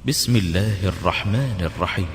बिस्मिल्लाहिर्रहमानिर्रहीम।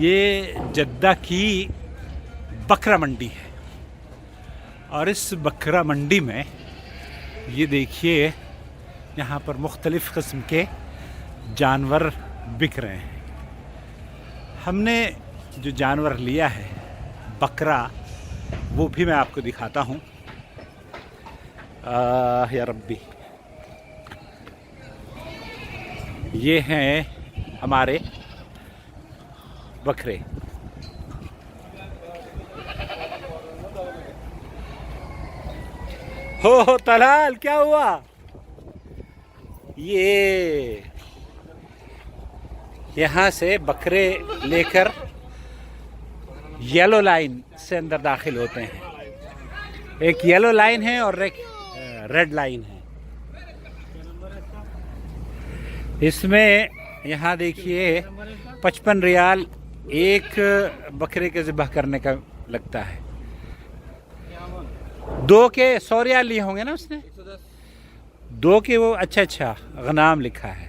ये जद्दा की बकरा मंडी है और इस बकरा मंडी में ये देखिए यहाँ पर मुख्तलिफ़ किस्म के जानवर बिक रहे हैं। हमने जो जानवर लिया है बकरा, वो भी मैं आपको दिखाता हूँ। या रब्बी, ये हैं हमारे बकरे। हो तलाल, क्या हुआ? ये यहाँ से बकरे लेकर येलो लाइन से अंदर दाखिल होते हैं। एक येलो लाइन है और एक रेड लाइन है। इसमें यहाँ देखिए 55 रियाल एक बकरे के ज़िब्ह करने का लगता है। 2 के 100 रियाल लिए होंगे ना उसने? 2 के वो अच्छा गनाम लिखा है।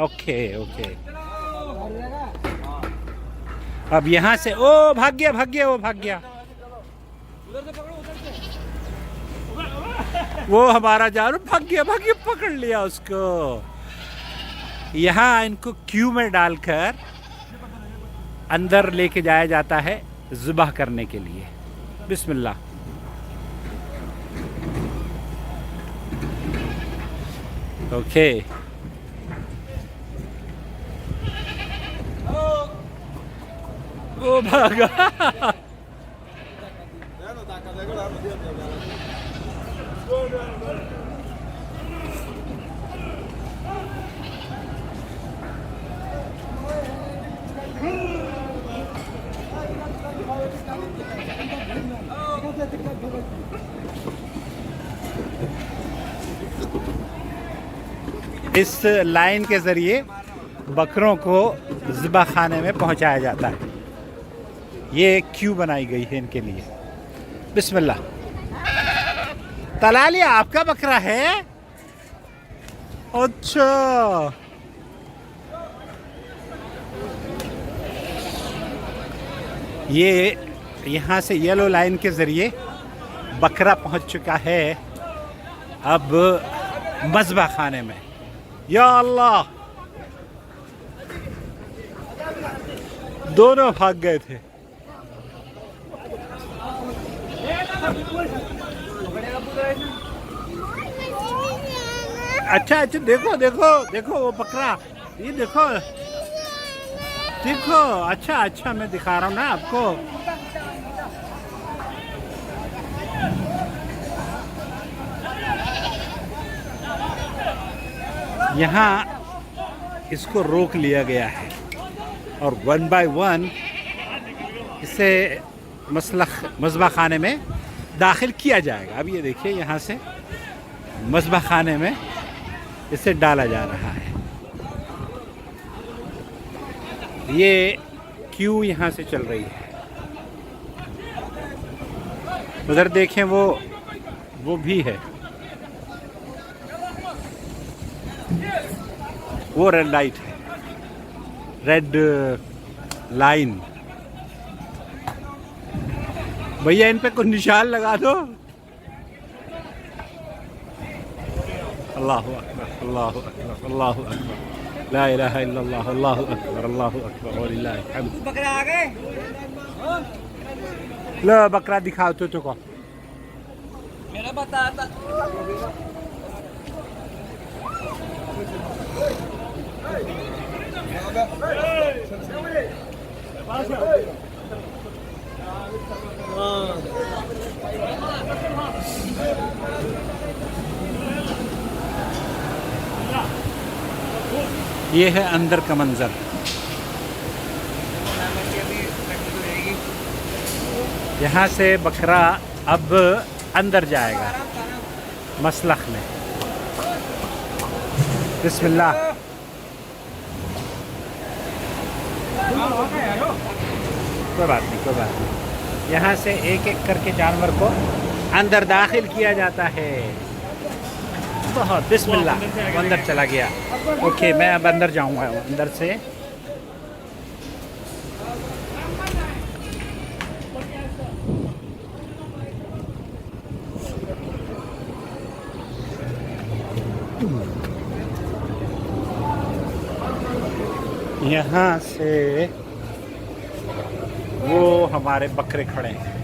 ओके। अब यहाँ से ओ भाग गया वो हमारा जानवर भाग गया, पकड़ लिया उसको। यहाँ इनको क्यू में डालकर अंदर लेके जाया जाता है ज़िब्ह करने के लिए। बिस्मिल्लाह। ओके, वो भागा। इस लाइन के ज़रिए बकरों को ज़िब्ह खाने में पहुंचाया जाता है। ये क्यू बनाई गई है इनके लिए। बिस्मिल्लाह। तलालिया, आपका बकरा है? अच्छा, ये यहाँ से येलो लाइन के ज़रिए बकरा पहुँच चुका है अब मज़बा खाने में। या अल्लाह, दोनों भाग गए थे। अच्छा, देखो वो बकरा, ये देखो। अच्छा, मैं दिखा रहा हूँ ना आपको। यहाँ इसको रोक लिया गया है और 1 बाय 1 इसे मज़बा खाने में दाखिल किया जाएगा। अब ये देखिए, यहाँ से मज़बा खाने में इसे डाला जा रहा है। ये क्यू यहाँ से चल रही है। उधर देखें, वो भी है। वो रेड लाइट है, रेड लाइन। भैया, इन पे कुछ निशान लगा दो। अल्लाहु अकबर, अल्लाहु अकबर, अल्लाहु अकबर, ला इलाहा इल्लल्लाह, अल्लाहु अकबर, अल्लाहु अकबर, व लिल्लाहिल हम्द। बकरा आ गए। लो बकरा दिखाओ तो को। मेरा बताता। ये है अंदर का मंजर। यहाँ से बकरा अब अंदर जाएगा मसलख में। बिस्मिल्लाह। कोई बात नहीं, कोई बात नहीं। यहाँ से एक एक करके जानवर को अंदर दाखिल किया जाता है। बहुत बिस्मिल्लाह, वो अंदर चला गया। ओके, मैं अब अंदर जाऊँगा अंदर से। यहाँ से वो हमारे बकरे खड़े हैं।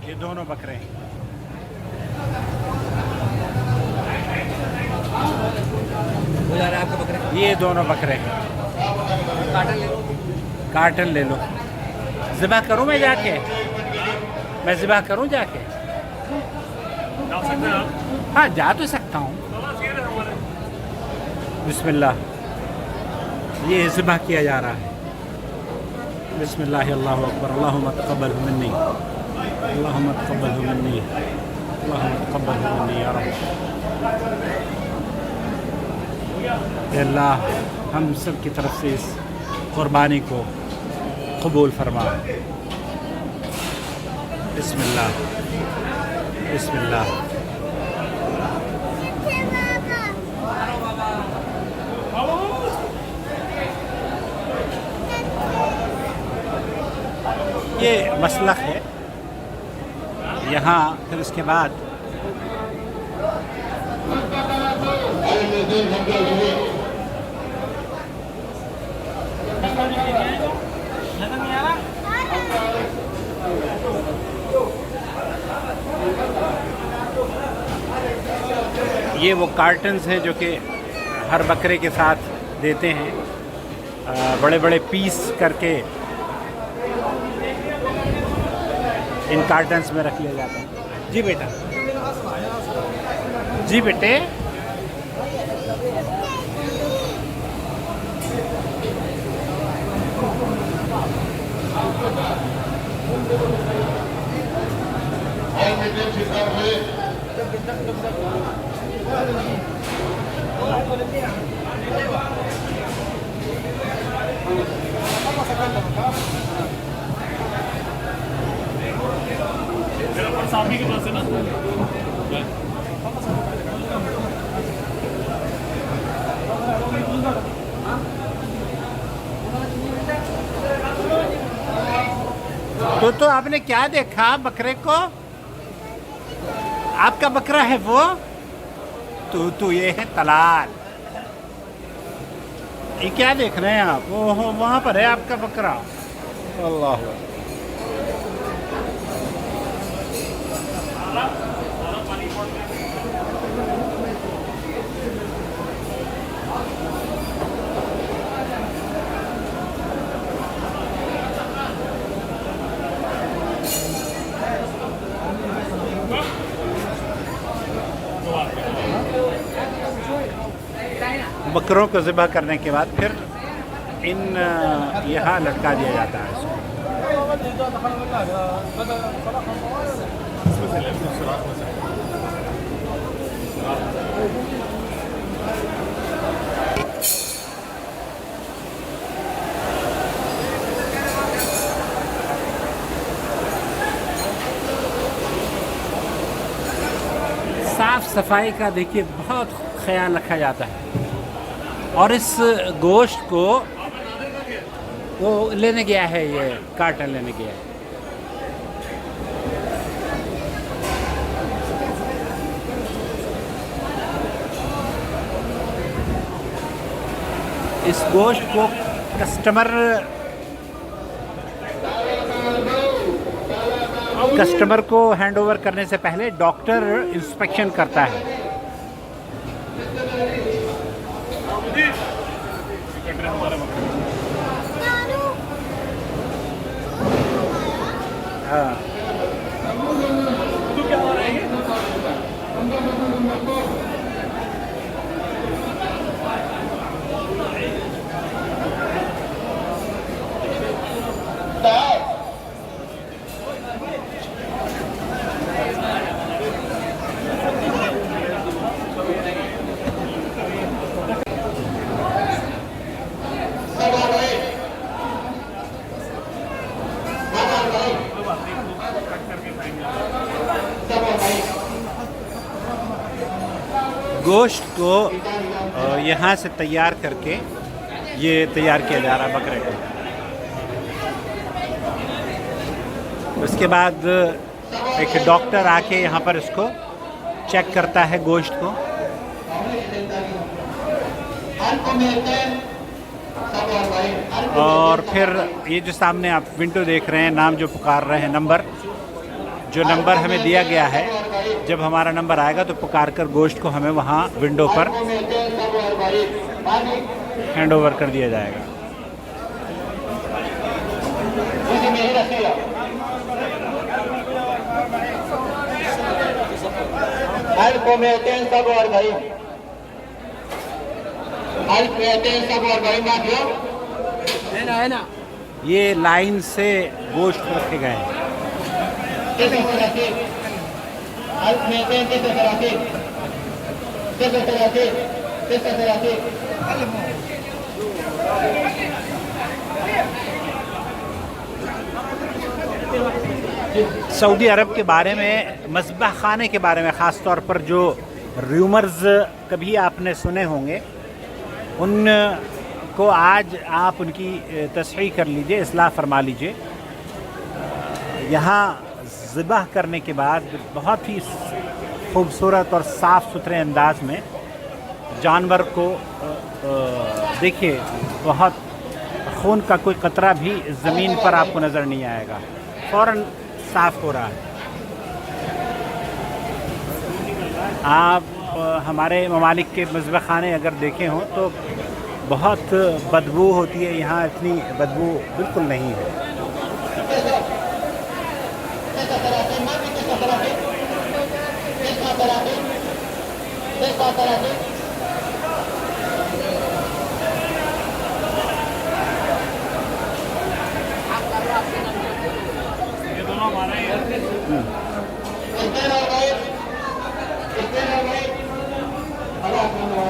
ये दोनों बकरे हैं। बुला रहा है आपके बकरे? ये दोनों बकरे हैं। काटन ले लो। कार्टन ले लो। ज़िबा करूँ मैं जाके? मैं ज़िबा करूँ जाके? जा सकते हैं आप? हाँ, जा तो सकता हूँ। बिस्मिल्लाह, ये ज़िबा किया जा रहा है। बिस्मिल्लाह, अल्लाहु अकबर, अल्लाहुम्मा तक़ब्बल मिन्नी, अल्लाहुम्मा तक़ब्बल मिन्नी, अल्लाहुम्मा तक़ब्बल मिन्नी या रब। या अल्लाह, हम सब की तरफ से इस कुर्बानी को कबूल फरमा। बिस्मिल्लाह, बिस्मिल्लाह। ये मसलक है यहाँ। फिर उसके बाद ये वो कार्टन्स हैं जो कि हर बकरे के साथ देते हैं। बड़े बड़े पीस करके इन कार्टन्स में रख लिया जाता है। जी बेटा, जी बेटे। सामने के पास है ना? तो आपने क्या देखा बकरे को? आपका बकरा है वो? तो ये है तलाल। ये क्या देख रहे हैं आप? ओहो, वहाँ पर है आपका बकरा। अल्लाह। बकरों को ज़िबा करने के बाद फिर इन यहाँ लटका दिया जाता है इसको। साफ सफाई का देखिए बहुत ख्याल रखा जाता है। और इस गोश्त को वो लेने गया है, ये कार्टन लेने गया है। इस गोश्त को कस्टमर को हैंड ओवर करने से पहले डॉक्टर इंस्पेक्शन करता है। हाँ, गोश्त को यहाँ से तैयार करके ये तैयार किया जा रहा है बकरे को। उसके बाद एक डॉक्टर आके यहाँ पर इसको चेक करता है गोश्त को। और फिर ये जो सामने आप विंडो देख रहे हैं, नाम जो पुकार रहे हैं, नंबर जो नंबर हमें दिया गया है, जब हमारा नंबर आएगा तो पुकार कर गोश्त को हमें वहाँ विंडो पर हैंड ओवर कर दिया जाएगा। ये लाइन से गोश्त रखे गए हैं। सऊदी अरब के बारे में, मज़बह खाने के बारे में ख़ास तौर पर जो र्यूमर्स कभी आपने सुने होंगे, उन को आज आप उनकी तस्हीह कर लीजिए, इस्लाह फरमा लीजिए। यहाँ ज़िबह करने के बाद बहुत ही खूबसूरत और साफ़ सुथरे अंदाज में जानवर को देखिए, बहुत खून का कोई कतरा भी ज़मीन पर आपको नज़र नहीं आएगा, फ़ौरन साफ़ हो रहा है। आप हमारे ममालिक के मज़बह खाने अगर देखे हों तो बहुत बदबू होती है, यहाँ इतनी बदबू बिल्कुल नहीं है।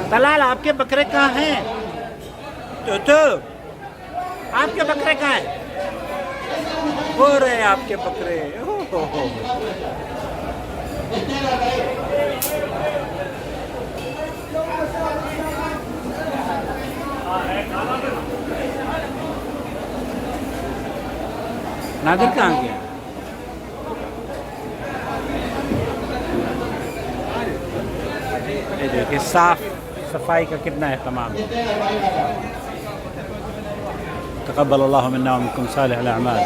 तलाल, आपके बकरे कहाँ हैं? तो आपके बकरे कहाँ हैं? हो रहे आपके बकरे। हो। नादिर कहाँ गया? ये देखिए साफ सफाई का कितना एहतमाम है। तक़ब्बल अल्लाहु मिन्ना व मिनकुम सालिहल अअमाल।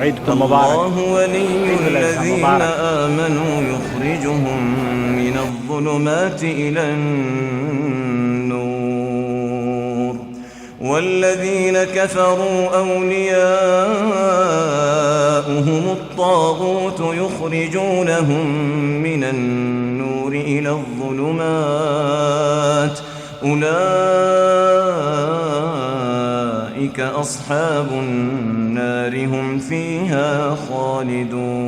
ईदकुम मुबारक। अल्लाहु वलियुल्लज़ीना आमनू युख़रिजुहुम मिनज़्ज़ुलुमाति इलन्नूर वल्लज़ीना कफ़रू औलियाउहुमुत्ताग़ूत युख़रिजूनहुम मिनन्नूर इलज़्ज़ुलुमात उलाइका अस्हाबुन नार हुम फ़ीहा ख़ालिदून।